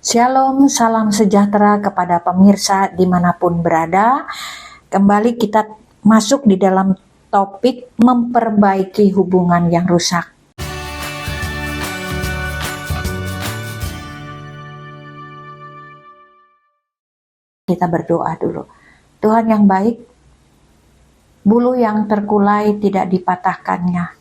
Shalom, salam sejahtera kepada pemirsa dimanapun berada. Kembali kita masuk di dalam topik memperbaiki hubungan yang rusak. Kita berdoa dulu. Tuhan yang baik, bulu yang terkulai tidak dipatahkannya.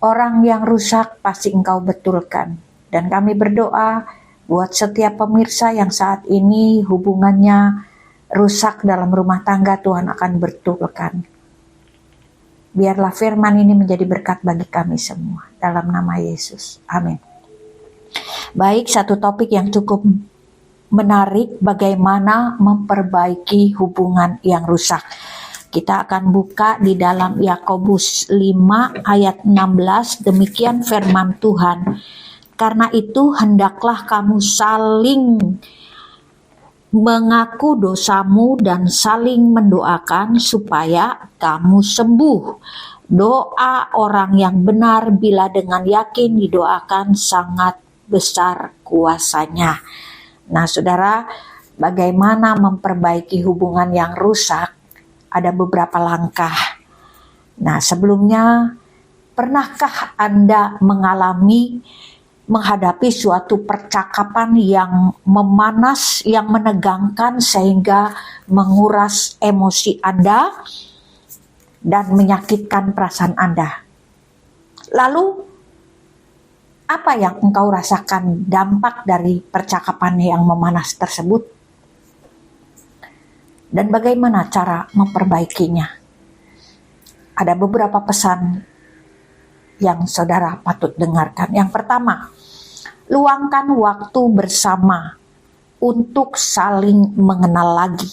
Orang yang rusak pasti Engkau betulkan. Dan kami berdoa buat setiap pemirsa yang saat ini hubungannya rusak dalam rumah tangga, Tuhan akan betulkan. Biarlah firman ini menjadi berkat bagi kami semua. Dalam nama Yesus. Amin. Baik, satu topik yang cukup menarik, bagaimana memperbaiki hubungan yang rusak. Kita akan buka di dalam Yakobus 5 ayat 16, demikian firman Tuhan. Karena itu hendaklah kamu saling mengaku dosamu dan saling mendoakan supaya kamu sembuh. Doa orang yang benar bila dengan yakin didoakan sangat besar kuasanya. Nah, saudara, bagaimana memperbaiki hubungan yang rusak? Ada beberapa langkah. Nah, sebelumnya, pernahkah Anda menghadapi suatu percakapan yang memanas, yang menegangkan sehingga menguras emosi Anda dan menyakitkan perasaan Anda? Lalu, apa yang engkau rasakan dampak dari percakapan yang memanas tersebut? Dan bagaimana cara memperbaikinya? Ada beberapa pesan yang saudara patut dengarkan. Yang pertama, luangkan waktu bersama untuk saling mengenal lagi.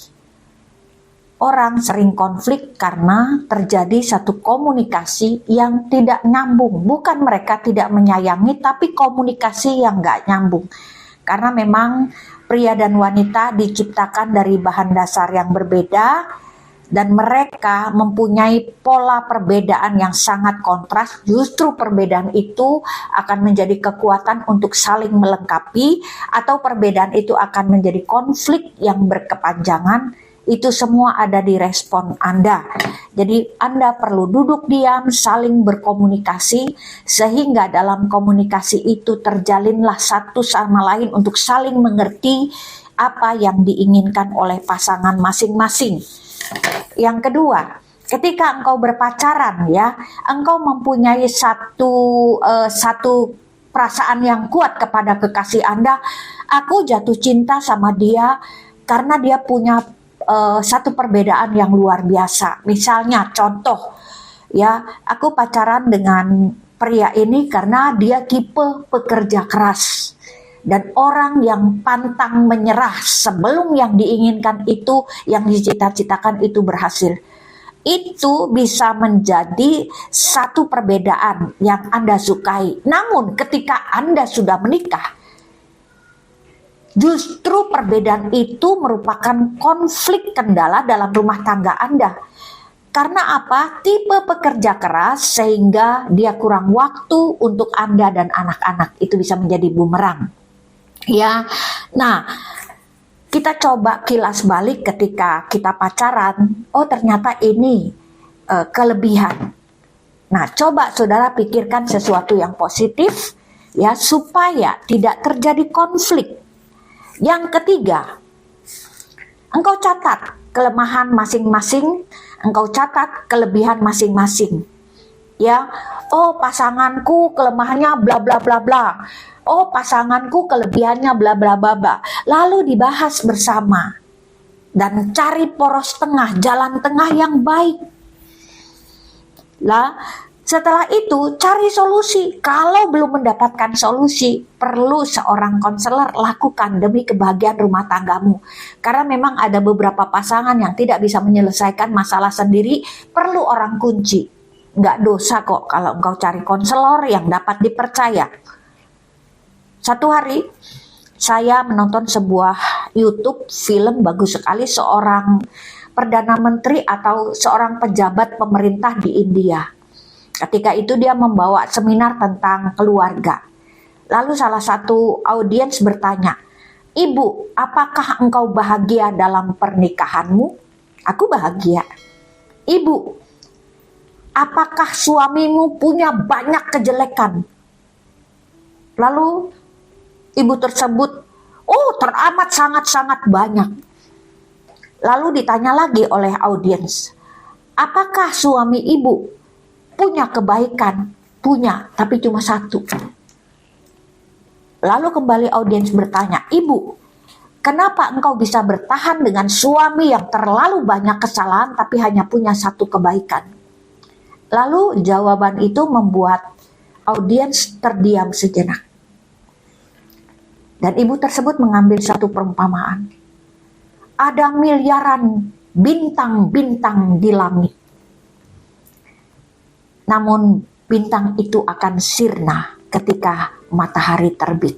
Orang sering konflik karena terjadi satu komunikasi yang tidak nyambung. Bukan mereka tidak menyayangi, tapi komunikasi yang gak nyambung. Karena memang pria dan wanita diciptakan dari bahan dasar yang berbeda, dan mereka mempunyai pola perbedaan yang sangat kontras. Justru perbedaan itu akan menjadi kekuatan untuk saling melengkapi, atau perbedaan itu akan menjadi konflik yang berkepanjangan. Itu semua ada di respon Anda. Jadi Anda perlu duduk diam, saling berkomunikasi, sehingga dalam komunikasi itu terjalinlah satu sama lain untuk saling mengerti apa yang diinginkan oleh pasangan masing-masing. Yang kedua, ketika engkau berpacaran, engkau mempunyai satu perasaan yang kuat kepada kekasih Anda. Aku jatuh cinta sama dia karena dia punya satu perbedaan yang luar biasa. Misalnya contoh, aku pacaran dengan pria ini karena dia tipe pekerja keras dan orang yang pantang menyerah sebelum yang diinginkan itu, yang dicita-citakan itu berhasil. Itu bisa menjadi satu perbedaan yang Anda sukai. Namun ketika Anda sudah menikah, justru perbedaan itu merupakan konflik kendala dalam rumah tangga Anda. Karena apa? Tipe pekerja keras sehingga dia kurang waktu untuk Anda dan anak-anak. Itu bisa menjadi bumerang. Nah, kita coba kilas balik ketika kita pacaran. Oh, ternyata ini kelebihan. Nah, coba saudara pikirkan sesuatu yang positif, supaya tidak terjadi konflik. Yang ketiga, engkau catat kelemahan masing-masing, engkau catat kelebihan masing-masing. Oh, pasanganku kelemahannya bla bla bla bla. Oh, pasanganku kelebihannya bla bla bla bla. Lalu dibahas bersama dan cari poros tengah, jalan tengah yang baik. Setelah itu cari solusi. Kalau belum mendapatkan solusi, perlu seorang konselor lakukan demi kebahagiaan rumah tanggamu. Karena memang ada beberapa pasangan yang tidak bisa menyelesaikan masalah sendiri, perlu orang kunci. Nggak dosa kok kalau engkau cari konselor yang dapat dipercaya. Satu hari saya menonton sebuah YouTube film bagus sekali, seorang Perdana Menteri atau seorang pejabat pemerintah di India. Ketika itu dia membawa seminar tentang keluarga. Lalu salah satu audiens bertanya, "Ibu, apakah engkau bahagia dalam pernikahanmu?" "Aku bahagia." "Ibu, apakah suamimu punya banyak kejelekan?" Lalu ibu tersebut, "Oh, teramat sangat-sangat banyak." Lalu ditanya lagi oleh audiens, "Apakah suami ibu punya kebaikan?" "Punya, tapi cuma satu." Lalu kembali audiens bertanya, "Ibu, kenapa engkau bisa bertahan dengan suami yang terlalu banyak kesalahan tapi hanya punya satu kebaikan?" Lalu jawaban itu membuat audiens terdiam sejenak. Dan ibu tersebut mengambil satu perumpamaan. Ada miliaran bintang-bintang di langit. Namun bintang itu akan sirna ketika matahari terbit.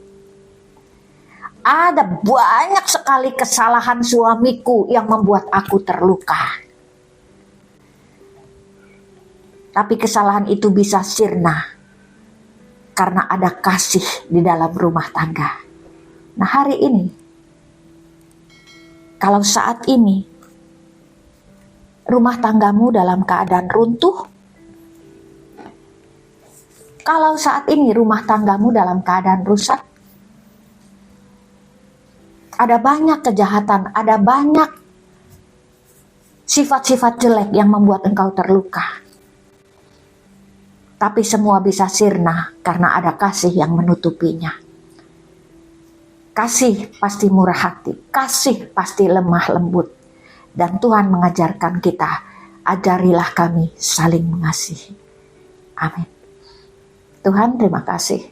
Ada banyak sekali kesalahan suamiku yang membuat aku terluka. Tapi kesalahan itu bisa sirna karena ada kasih di dalam rumah tangga. Nah, hari ini, kalau saat ini rumah tanggamu dalam keadaan runtuh, kalau saat ini rumah tanggamu dalam keadaan rusak, ada banyak kejahatan, ada banyak sifat-sifat jelek yang membuat engkau terluka. Tapi semua bisa sirna karena ada kasih yang menutupinya. Kasih pasti murah hati, kasih pasti lemah lembut. Dan Tuhan mengajarkan kita, ajarilah kami saling mengasihi. Amin. Tuhan, terima kasih.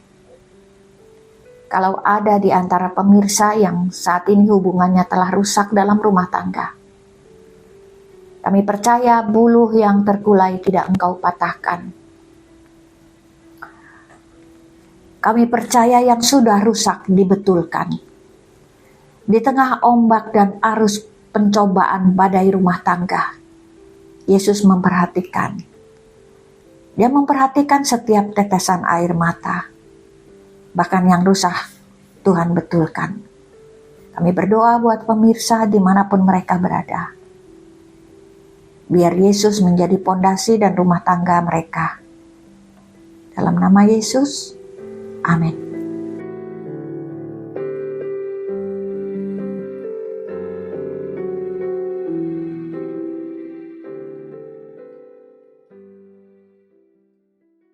Kalau ada di antara pemirsa yang saat ini hubungannya telah rusak dalam rumah tangga, kami percaya buluh yang terkulai tidak Engkau patahkan. Kami percaya yang sudah rusak dibetulkan. Di tengah ombak dan arus pencobaan badai rumah tangga, Yesus memperhatikan. Dia memperhatikan setiap tetesan air mata. Bahkan yang rusak, Tuhan betulkan. Kami berdoa buat pemirsa dimanapun mereka berada. Biar Yesus menjadi pondasi dan rumah tangga mereka. Dalam nama Yesus, amin.